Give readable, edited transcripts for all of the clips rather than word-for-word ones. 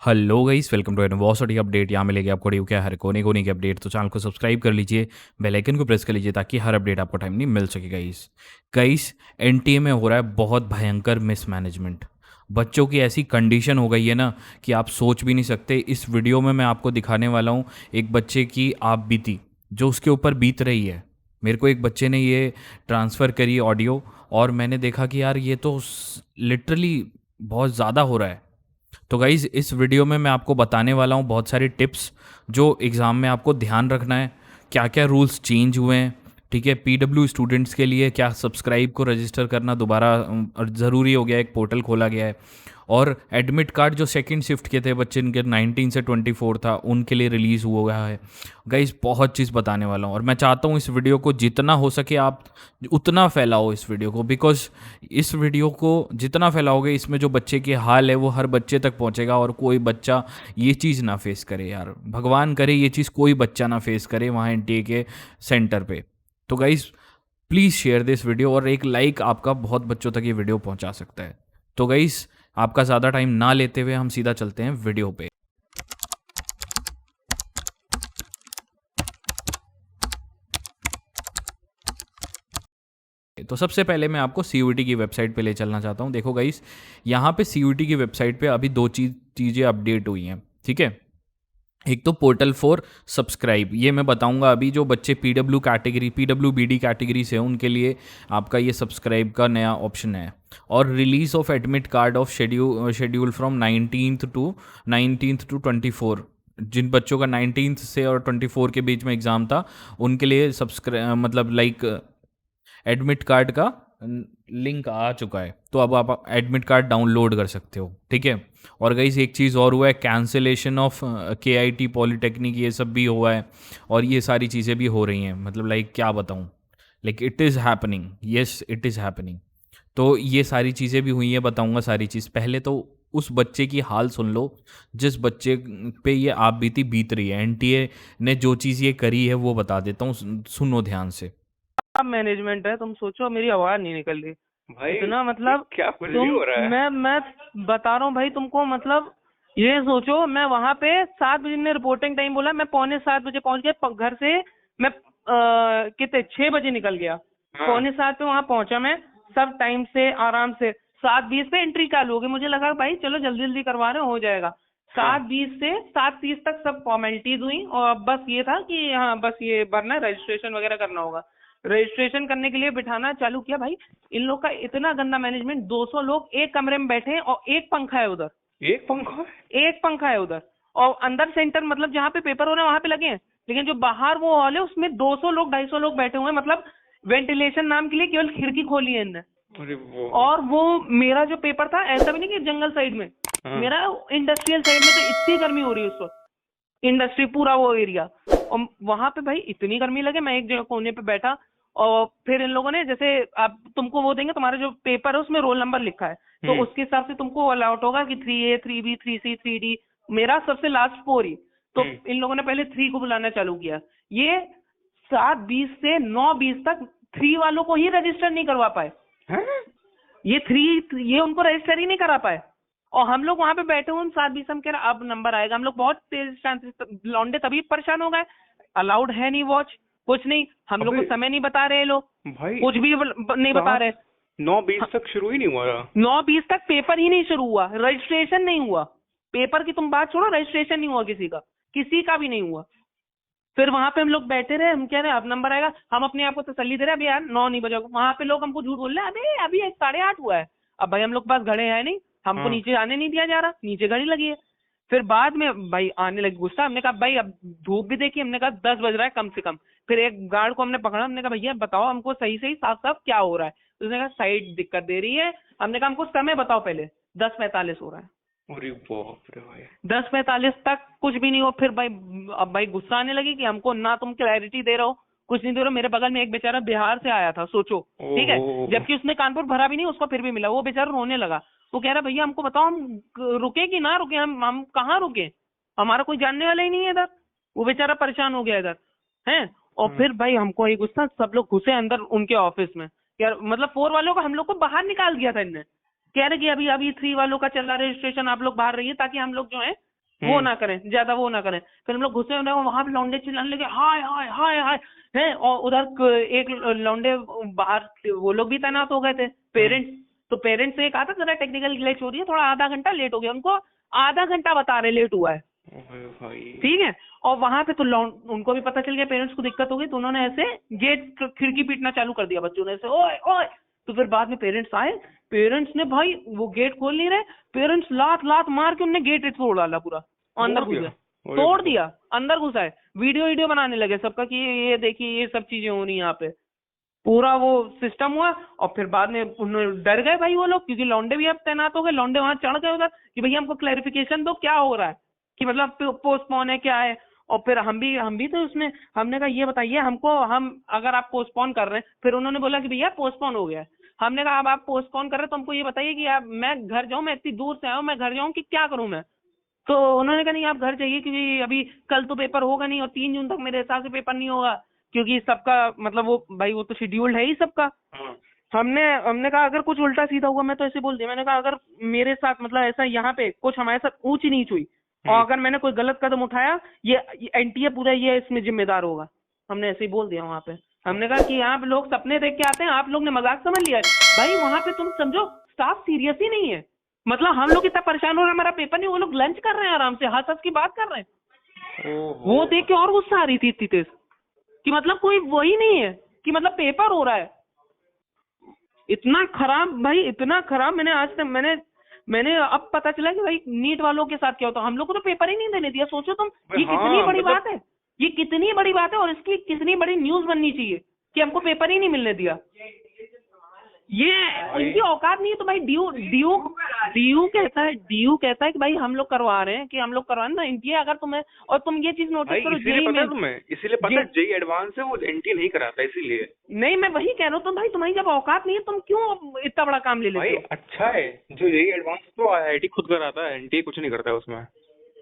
Hello guys, welcome to university update. यहाँ मिलेगी आपको ड्यू क्या हर कोने कोने की अपडेट। तो चैनल को सब्सक्राइब कर लीजिए, बेल आइकन को प्रेस कर लीजिए ताकि हर अपडेट आपको टाइम नहीं मिल सके। गाइस एनटीए में हो रहा है बहुत भयंकर मिसमैनेजमेंट। बच्चों की ऐसी कंडीशन हो गई है ना कि आप सोच भी नहीं सकते। इस वीडियो में मैं आपको दिखाने वाला हूँ एक बच्चे की आप बीती, जो उसके ऊपर बीत रही है। मेरे को एक बच्चे ने ये ट्रांसफ़र करी ऑडियो, और मैंने देखा कि यार ये तो लिटरली बहुत ज़्यादा हो रहा है। तो गाइज़ इस वीडियो में मैं आपको बताने वाला हूँ बहुत सारे टिप्स जो एग्ज़ाम में आपको ध्यान रखना है। क्या क्या रूल्स चेंज हुए हैं, ठीक है। पीडब्ल्यू स्टूडेंट्स के लिए क्या सब्सक्राइब को रजिस्टर करना दोबारा ज़रूरी हो गया है, एक पोर्टल खोला गया है। और एडमिट कार्ड जो सेकंड शिफ्ट के थे बच्चे, इनके 19 से 24 था, उनके लिए रिलीज़ हुआ है। गाइज बहुत चीज़ बताने वाला हूँ, और मैं चाहता हूँ इस वीडियो को जितना हो सके आप उतना फैलाओ इस वीडियो को, बिकॉज इस वीडियो को जितना फैलाओगे इसमें जो बच्चे के हाल है वो हर बच्चे तक पहुँचेगा, और कोई बच्चा ये चीज़ ना फेस करे। यार भगवान करे ये चीज़ कोई बच्चा ना फेस करे वहाँ एनटीए के सेंटर पे। तो guys please share this video, और एक लाइक आपका बहुत बच्चों तक ये वीडियो पहुंचा सकता है। तो गाइज आपका ज़्यादा टाइम ना लेते हुए हम सीधा चलते हैं वीडियो पे। तो सबसे पहले मैं आपको सीयूईटी की वेबसाइट पे ले चलना चाहता हूँ। देखो गाइस, यहाँ पे सीयूईटी की वेबसाइट पे अभी दो चीज़ें अपडेट हुई हैं, ठीक है। एक तो पोर्टल फॉर सब्सक्राइब, ये मैं बताऊंगा अभी। जो बच्चे PW category, PW BD category से हैं उनके लिए आपका ये सब्सक्राइब का नया ऑप्शन है। और release of admit card of schedule from 19th to 24। जिन बच्चों का 19th से और 24 के बीच में एग्ज़ाम था उनके लिए सब्सक्राइब मतलब लाइक एडमिट कार्ड का लिंक आ चुका है, तो अब आप एडमिट कार्ड डाउनलोड कर सकते हो, ठीक है। और गाइस एक चीज़ और हुआ है, कैंसिलेशन ऑफ केआईटी पॉलिटेक्निक, ये सब भी हुआ है। और ये सारी चीज़ें भी हो रही हैं, मतलब लाइक क्या बताऊँ, like it is happening, yes it is happening. तो ये सारी चीज़ें भी हुई हैं, बताऊँगा सारी चीज़। पहले तो उस बच्चे की हाल सुन लो जिस बच्चे पे ये आप बीती बीत रही है। एनटीए ने जो चीज़ ये करी है वो बता देता हूँ, सुनो ध्यान से। मैनेजमेंट है। तुम सोचो, मेरी आवाज नहीं निकल रही भाई इतना, ये मतलब क्या कुछ भी तुम हो रहा है। मैं बता रहा हूँ भाई तुमको। मतलब ये सोचो, मैं वहां पे 7 बजे ने रिपोर्टिंग टाइम बोला, मैं 6:45 बजे पहुंच गया घर से। मैं कितने 6 बजे निकल गया, हाँ 6:45 पे वहां पहुंचा मैं, सब टाइम से आराम से। 7:20 पे एंट्री चालू हो गई, मुझे लगा भाई चलो जल्दी जल्दी करवा रहे हो जाएगा। हाँ 7:20 से 7:30 तक सब फॉर्मेलिटीज हुई, और बस ये था कि हाँ बस ये भरना है, रजिस्ट्रेशन वगैरह करना होगा। रजिस्ट्रेशन करने के लिए बिठाना चालू किया भाई। इन लोग का इतना गंदा मैनेजमेंट, 200 लोग एक कमरे में बैठे हैं और एक पंखा है उधर, एक पंखा है। एक पंखा है उधर। और अंदर सेंटर, मतलब जहाँ पे पेपर हो रहे हैं वहां पे लगे हैं, लेकिन जो बाहर वो हॉल है उसमें 200 लोग 250 लोग बैठे हुए हैं। मतलब वेंटिलेशन नाम के लिए केवल खिड़की खोली है इनने। अरे वो और वो मेरा जो पेपर था, ऐसा भी नहीं कि जंगल साइड में, हाँ मेरा इंडस्ट्रियल साइड में, तो इतनी गर्मी हो रही है उस वक्त, इंडस्ट्री पूरा वो एरिया। और वहां पे भाई इतनी गर्मी लगे, मैं एक जगह कोने पे बैठा। और फिर इन लोगों ने, जैसे आप तुमको वो देंगे, तुम्हारा जो पेपर है उसमें रोल नंबर लिखा है, तो हम्म उसके हिसाब से तुमको अलॉट होगा कि 3A 3B 3C 3D। मेरा सबसे लास्ट 4 ही। तो हम्म इन लोगों ने पहले 3 को बुलाना चालू किया। ये 7:20 से 9:20 तक 3 वालों को ही रजिस्टर नहीं करवा पाए। हैं? ये 3, ये उनको रजिस्टर ही नहीं करा पाए। और हम लोग वहां पे बैठे हुए, 7:20 हम कह रहे अब नंबर आएगा। हम लोग बहुत तेज चांसेस, लौंडे तभी परेशान हो गए। अलाउड है नहीं वॉच, कुछ नहीं, हम लोग को अबे समय नहीं बता रहे लोग, भाई कुछ भी नहीं बता सात रहे। 9:20 तक शुरू ही नहीं हुआ था। 9:20 तक पेपर ही नहीं शुरू हुआ, रजिस्ट्रेशन नहीं हुआ। पेपर की तुम बात छोड़ो, रजिस्ट्रेशन नहीं हुआ किसी का, किसी का भी नहीं हुआ। फिर वहां पे हम लोग बैठे रहे, हम कह रहे अब नंबर आएगा, हम अपने आप को तसल्ली दे रहे अभी यार 9 नहीं बजा। वहां पे लोग हमको झूठ बोल रहे हैं, अबे अभी 8:30 हुआ है। अब भाई हम लोग के पास घड़े हैं नहीं, हमको हाँ नीचे आने नहीं दिया जा रहा, नीचे घड़ी लगी है। फिर बाद में भाई आने लगी गुस्सा, हमने कहा भाई अब धूप भी देखी, हमने कहा 10 बज रहा है कम से कम। फिर एक गार्ड को हमने पकड़ा, हमने कहा भैया बताओ हमको सही सही साफ साफ क्या हो रहा है। उसने कहा साइड दिक्कत दे रही है। हमने कहा हमको समय बताओ पहले। 10:45 हो रहा है, अरे बाप रे भाई। 10:45 तक कुछ भी नहीं हो। फिर भाई अब भाई गुस्सा आने लगी कि हमको ना तुम क्लैरिटी दे रहे हो, कुछ नहीं दे रहे हो। मेरे बगल में एक बेचारा बिहार से आया था, सोचो, ठीक है, ओहो जबकि उसने कानपुर भरा भी नहीं, उसको फिर भी मिला। वो बेचारा रोने लगा। वो कह रहा भैया हमको बताओ हम रुके कि ना रुके, हम कहाँ रुके, हमारा कोई जानने वाला ही नहीं है इधर। वो बेचारा परेशान हो गया इधर है। और हाँ फिर भाई हमको ये गुस्सा, सब लोग घुसे अंदर उनके ऑफिस में। यार मतलब 4 वालों को हम लोग को बाहर निकाल दिया था इनने। कह रहे कि अभी अभी 3 वालों का चल रहा है रजिस्ट्रेशन, आप लोग बाहर रहिए ताकि हम लोग जो है वो ना करें, ज्यादा वो ना करें। फिर हम लोग घुसे वहां पे लौंडे चिल्लाने लगे हाय हाय हाय हाय है, और उधर एक लौंडे बाहर वो लोग भी तैनात हो गए थे, पेरेंट्स। तो पेरेंट्स से कहा था जरा टेक्निकल ग्लिच हो रही है, थोड़ा आधा घंटा लेट हो गया, उनको आधा घंटा बता रहे लेट हुआ है, ओए भाई। ठीक है। और वहां पे तो उनको भी पता चल गया, पेरेंट्स को दिक्कत हो गई, तो उन्होंने ऐसे गेट खिड़की पीटना चालू कर दिया बच्चों ने ऐसे, ओए ओए। तो फिर बाद में पेरेंट्स आए, पेरेंट्स ने भाई वो गेट खोल नहीं रहे, पेरेंट्स लात लात मार के उन्होंने गेट तोड़ डाला पूरा, अंदर घुस गए, तोड़ दिया, अंदर घुसा है। वीडियो बनाने लगे सबका कि ये देखिए ये सब चीजें हो रही यहाँ पे, पूरा वो सिस्टम हुआ। और फिर बाद में उन्होंने डर गए भाई वो लोग, क्योंकि लौंडे भी अब तैनात हो गए, लौंडे वहां चढ़ गए उधर कि भैया हमको क्लैरिफिकेशन दो क्या हो रहा है, कि मतलब पोस्टपोन है क्या है। और फिर हम भी तो उसमें, हमने कहा ये बताइए हमको, हम अगर आप पोस्टपोन कर रहे हैं, फिर उन्होंने बोला कि भैया पोस्टपोन हो गया है। हमने कहा अब आप पोस्टपोन कर रहे हैं तो हमको ये बताइए कि आप, मैं घर जाऊं, मैं इतनी दूर से आया हूं, मैं घर जाऊं कि क्या करूं मैं। तो उन्होंने कहा नहीं आप घर जाइए, क्योंकि अभी कल तो पेपर होगा नहीं, और 3 जून तक मेरे हिसाब से पेपर नहीं होगा, क्योंकि सबका मतलब वो भाई वो तो शेड्यूल्ड है ही सबका। हमने कहा अगर कुछ उल्टा सीधा हुआ, मैं तो ऐसे बोल दिया, मैंने कहा अगर मेरे साथ मतलब ऐसा यहाँ पे कुछ हमारे साथ ऊंच नीच हुई और अगर मैंने कोई गलत कदम उठाया, ये एनटीए पूरा ये इसमें जिम्मेदार होगा। हमने ऐसे ही बोल दिया वहां पे। हमने कहा कि यहाँ पे लोग सपने देख के आते हैं, आप लोग ने मजाक समझ लिया है भाई। वहां पे तुम समझो स्टाफ सीरियस ही नहीं है, मतलब हम लोग इतना परेशान हो रहे हैं, हमारा पेपर नहीं, वो लोग लंच कर रहे हैं आराम से, हंस हंस की बात कर रहे हैं। वो देख के और गुस्सा आ रही थी इतनी तेज कि मतलब कोई वही नहीं है कि मतलब पेपर हो रहा है। इतना खराब भाई, इतना खराब। मैंने आज तक मैंने अब पता चला कि भाई नीट वालों के साथ क्या होता है। हम लोग को तो पेपर ही नहीं देने दिया। सोचो तुम, ये कितनी बड़ी बात है, ये कितनी बड़ी बात है, और इसकी कितनी बड़ी न्यूज बननी चाहिए कि हमको पेपर ही नहीं मिलने दिया। ये इनकी औकात नहीं है। तो भाई डीयू कहता है कि भाई हम लोग करवा रहे हैं, कि हम लोग करवा रहे हैं ना एनटीए। अगर तुम्हें, और तुम ये चीज नोटिस करो, जेई में इसीलिए पता है जेई एडवांस है, वो एनटीए नहीं कराता इसीलिए। नहीं, मैं वही कह रहा हूँ, तुम भाई तुम्हारी जब औकात नहीं है, तुम क्यों इतना बड़ा काम ले लेते हो? भाई अच्छा है जो जेई एडवांस तो आईआईटी खुद कराता है, एनटीए कुछ नहीं करता है उसमें।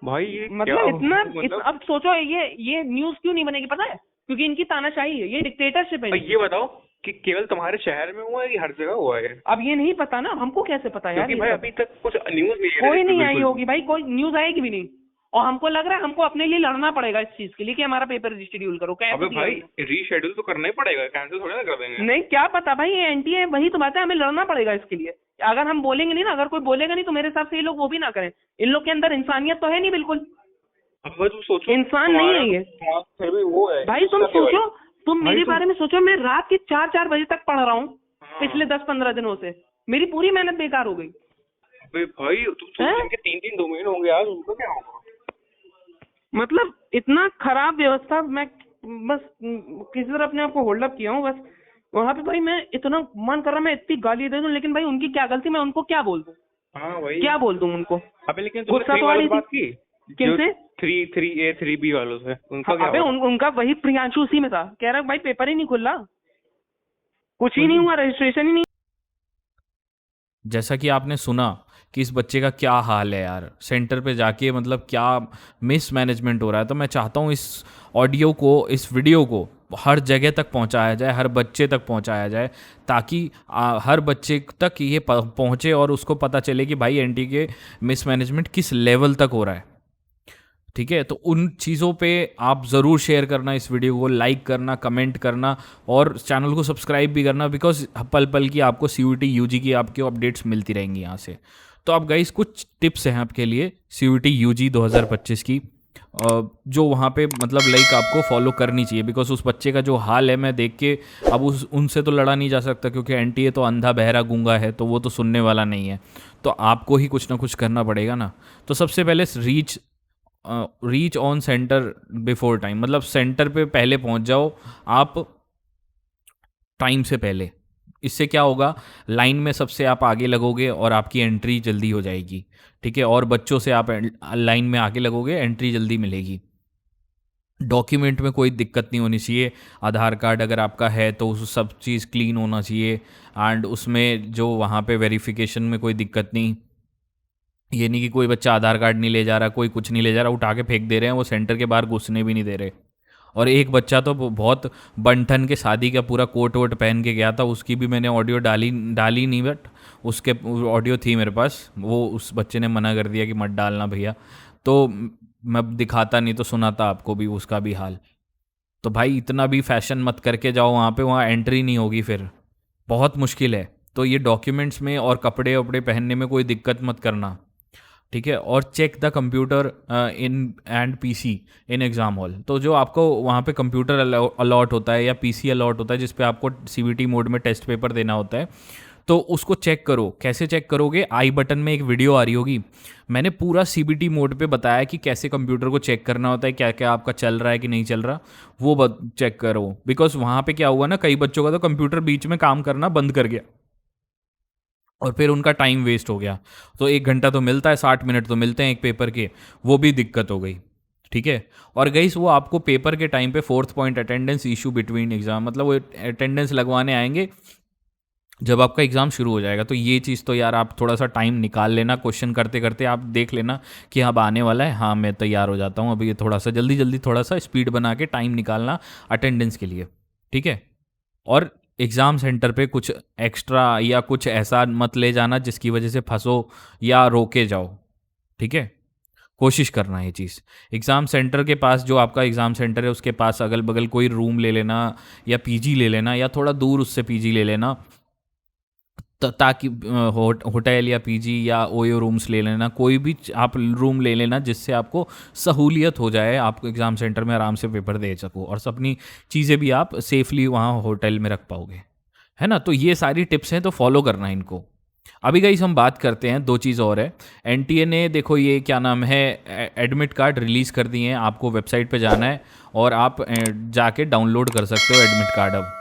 भाई ये मतलब अब सोचो ये न्यूज क्यों नहीं बनेगी, पता है? क्योंकि इनकी तानाशाही है, ये डिक्टेटरशिप है। ये बताओ कि केवल तुम्हारे शहर में हुआ है कि हर जगह हुआ है? अब ये नहीं पता ना, हमको कैसे पता यार? क्योंकि भाई अभी तक कुछ न्यूज नहीं, कोई नहीं आई होगी भाई, कोई न्यूज आएगी भी नहीं। और हमको लग रहा है हमको अपने लिए लड़ना पड़ेगा इस चीज के लिए कि हमारा पेपर रिशेड्यूल करो। अबे भाई रीशेड्यूल तो करना ही पड़ेगा, कैंसिल थोड़ी ना कर देंगे। नहीं, क्या पता भाई, ये एनटीए वही तो बात है, हमें लड़ना पड़ेगा इसके लिए। अगर हम बोलेंगे नहीं ना, अगर कोई बोलेगा नहीं, तो मेरे हिसाब से ये लोग वो भी ना करें। इन लोग के अंदर इंसानियत तो है नहीं बिल्कुल। अब तुम सोचो, इंसान नहीं है ये फिर भी वो है भाई। तुम सोचो, तुम मेरे बारे में सोचो, मैं रात के 4-4 बजे तक पढ़ रहा हूँ पिछले 10-15 दिनों से, मेरी पूरी मेहनत बेकार हो गई। अबे भाई इनके 3-3 डोमेन होंगे यार, उनको क्या होगा? मतलब इतना खराब व्यवस्था। मैं बस किसी तरह अपने आप को होल्ड अप किया हूँ बस। वहां पे भाई मैं इतना मन कर रहा, मैं इतनी गाली दे दूं, लेकिन भाई उनकी क्या गलती, मैं उनको क्या बोल दूं? हाँ भाई, क्या बोल दूं उनको? अबे लेकिन तुमने 3 वालों से बात की? किनसे? 3A 3B वालों से, उनका क्या? अबे उनका वही प्रियांशु उसी में था, कह रहा भाई पेपर ही नहीं खुल रहा, कुछ ही नहीं हुआ, रजिस्ट्रेशन ही नहीं। जैसा कि आपने सुना कि इस बच्चे का क्या हाल है यार, सेंटर पे जाके मतलब क्या मिसमैनेजमेंट हो रहा है। तो मैं चाहता हूँ इस ऑडियो को, इस वीडियो को हर जगह तक पहुंचाया जाए, हर बच्चे तक पहुंचाया जाए, ताकि हर बच्चे तक ये पहुंचे और उसको पता चले कि भाई एनटी के मिसमैनेजमेंट किस लेवल तक हो रहा है। ठीक है, तो उन चीज़ों पे आप ज़रूर शेयर करना, इस वीडियो को लाइक करना, कमेंट करना और चैनल को सब्सक्राइब भी करना, बिकॉज पल पल की आपको CUET UG की आपकी अपडेट्स मिलती रहेंगी यहाँ से। तो आप गाइस कुछ टिप्स हैं आपके लिए CUET UG 2025 की, जो वहाँ पे मतलब लाइक आपको फॉलो करनी चाहिए, बिकॉज उस बच्चे का जो हाल है मैं देख के अब उनसे तो लड़ा नहीं जा सकता, क्योंकि एनटीए तो अंधा बहरा गूंगा है, तो वो तो सुनने वाला नहीं है। तो आपको ही कुछ ना कुछ करना पड़ेगा ना। तो सबसे पहले reach on centre before time, मतलब सेंटर पे पहले पहुंच जाओ आप, टाइम से पहले। इससे क्या होगा, लाइन में सबसे आप आगे लगोगे और आपकी एंट्री जल्दी हो जाएगी। ठीक है, और बच्चों से आप लाइन में आगे लगोगे, एंट्री जल्दी मिलेगी। डॉक्यूमेंट में कोई दिक्कत नहीं होनी चाहिए। आधार कार्ड अगर आपका है तो उस सब चीज़ क्लीन होना चाहिए, एंड उसमें जो वहाँ पे वेरिफिकेशन में कोई दिक्कत नहीं। ये नहीं कि कोई बच्चा आधार कार्ड नहीं ले जा रहा, कोई कुछ नहीं ले जा रहा, उठा के फेंक दे रहे हैं, वो सेंटर के बाहर घुसने भी नहीं दे रहे। और एक बच्चा तो बहुत बंठन के शादी का पूरा कोट वोट पहन के गया था, उसकी भी मैंने ऑडियो डाली नहीं, बट उसके ऑडियो थी मेरे पास, वो उस बच्चे ने मना कर दिया कि मत डालना भैया। तो मैं दिखाता नहीं तो सुनाता आपको भी उसका भी हाल। तो भाई इतना भी फैशन मत करके जाओ वहाँ पे, वहाँ एंट्री नहीं होगी फिर, बहुत मुश्किल है। तो ये डॉक्यूमेंट्स में और कपड़े वपड़े पहनने में कोई दिक्कत मत करना, ठीक है। और check the computer in and PC in exam hall. तो जो आपको वहाँ पे कंप्यूटर अलॉट होता है या पीसी अलॉट होता है जिस पे आपको सीबीटी मोड में टेस्ट पेपर देना होता है, तो उसको चेक करो। कैसे चेक करोगे? आई बटन में एक वीडियो आ रही होगी, मैंने पूरा सीबीटी मोड पे बताया कि कैसे कंप्यूटर को चेक करना होता है, क्या क्या आपका चल रहा है कि नहीं चल रहा, वो चेक करो। बिकॉज वहाँ पे क्या हुआ ना, कई बच्चों का तो कंप्यूटर बीच में काम करना बंद कर गया और फिर उनका टाइम वेस्ट हो गया। तो 1 घंटा तो मिलता है, 60 मिनट तो मिलते हैं एक पेपर के, वो भी दिक्कत हो गई, ठीक है। और गाइस वो आपको पेपर के टाइम पे 4th point attendance issue between exam, मतलब वो अटेंडेंस लगवाने आएंगे जब आपका एग्ज़ाम शुरू हो जाएगा। तो ये चीज़ तो यार आप थोड़ा सा टाइम निकाल लेना, क्वेश्चन करते करते आप देख लेना कि अब आने वाला है, हाँ मैं तैयार हो जाता हूँ अभी, ये थोड़ा सा जल्दी जल्दी थोड़ा सा स्पीड बना के टाइम निकालना अटेंडेंस के लिए, ठीक है। और एग्ज़ाम सेंटर पे कुछ एक्स्ट्रा या कुछ ऐसा मत ले जाना जिसकी वजह से फंसो या रोके जाओ, ठीक है। कोशिश करना ये चीज़। एग्ज़ाम सेंटर के पास, जो आपका एग्ज़ाम सेंटर है उसके पास अगल बगल कोई रूम ले लेना या पीजी ले लेना, या थोड़ा दूर उससे पीजी ले लेना, ताकि होटल या पीजी या ओयो रूम्स ले लेना, कोई भी आप रूम ले लेना जिससे आपको सहूलियत हो जाए, आपको एग्ज़ाम सेंटर में आराम से पेपर दे सको और अपनी चीज़ें भी आप सेफली वहाँ होटल में रख पाओगे, है ना। तो ये सारी टिप्स हैं, तो फॉलो करना है इनको। अभी गाइस हम बात करते हैं, दो चीज़ और है। एनटीए ने देखो ये क्या नाम है, एडमिट कार्ड रिलीज़ कर दिए हैं। आपको वेबसाइट पे जाना है और आप जाके डाउनलोड कर सकते हो एडमिट कार्ड। अब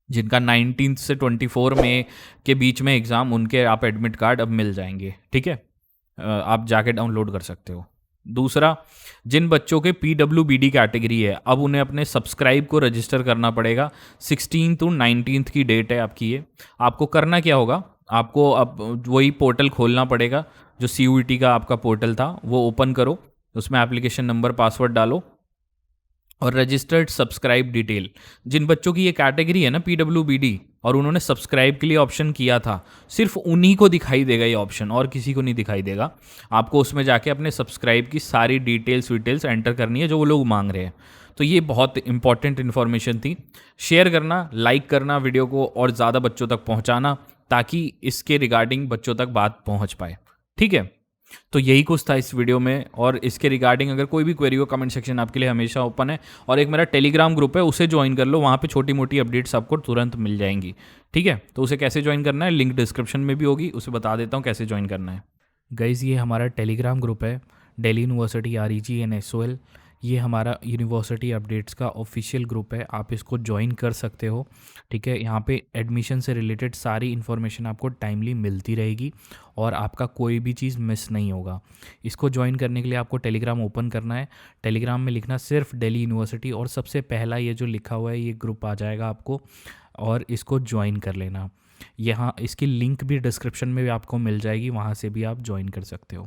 जिनका 19 से 24 में के बीच में एग्ज़ाम, उनके आप एडमिट कार्ड अब मिल जाएंगे, ठीक है। आप जाके डाउनलोड कर सकते हो। दूसरा, जिन बच्चों के पीडब्ल्यूबीडी कैटेगरी है, अब उन्हें अपने सब्सक्राइब को रजिस्टर करना पड़ेगा। 16 to 19 की डेट है आपकी ये। आपको करना क्या होगा, आपको अब वही पोर्टल खोलना पड़ेगा जो सीयूईटी का आपका पोर्टल था, वो ओपन करो, उसमें एप्लीकेशन नंबर पासवर्ड डालो और रजिस्टर्ड सब्सक्राइब डिटेल। जिन बच्चों की ये कैटेगरी है ना पीडब्ल्यूबीडी, और उन्होंने सब्सक्राइब के लिए ऑप्शन किया था, सिर्फ उन्हीं को दिखाई देगा ये ऑप्शन, और किसी को नहीं दिखाई देगा। आपको उसमें जाके अपने सब्सक्राइब की सारी डिटेल्स एंटर करनी है जो वो लोग मांग रहे हैं। तो ये बहुत इंपॉर्टेंट इन्फॉर्मेशन थी। शेयर करना, लाइक करना वीडियो को और ज़्यादा बच्चों तक पहुँचाना, ताकि इसके रिगार्डिंग बच्चों तक बात पहुँच पाए, ठीक है। तो यही कुछ था इस वीडियो में, और इसके रिगार्डिंग अगर कोई भी क्वेरी हो, कमेंट सेक्शन आपके लिए हमेशा ओपन है। और एक मेरा टेलीग्राम ग्रुप है, उसे ज्वाइन कर लो, वहाँ पे छोटी मोटी अपडेट्स आपको तुरंत मिल जाएंगी, ठीक है। तो उसे कैसे ज्वाइन करना है, लिंक डिस्क्रिप्शन में भी होगी, उसे बता देता हूँ कैसे ज्वाइन करना है। गाइज़ ये हमारा टेलीग्राम ग्रुप है, Delhi university REG and SOL। ये हमारा यूनिवर्सिटी अपडेट्स का ऑफिशियल ग्रुप है, आप इसको ज्वाइन कर सकते हो, ठीक है। यहाँ पे एडमिशन से रिलेटेड सारी इन्फॉर्मेशन आपको टाइमली मिलती रहेगी और आपका कोई भी चीज़ मिस नहीं होगा। इसको ज्वाइन करने के लिए आपको टेलीग्राम ओपन करना है, टेलीग्राम में लिखना सिर्फ दिल्ली यूनिवर्सिटी, और सबसे पहला ये जो लिखा हुआ है ये ग्रुप आ जाएगा आपको, और इसको ज्वाइन कर लेना। यहाँ इसकी लिंक भी डिस्क्रिप्शन में भी आपको मिल जाएगी, वहाँ से भी आप ज्वाइन कर सकते हो।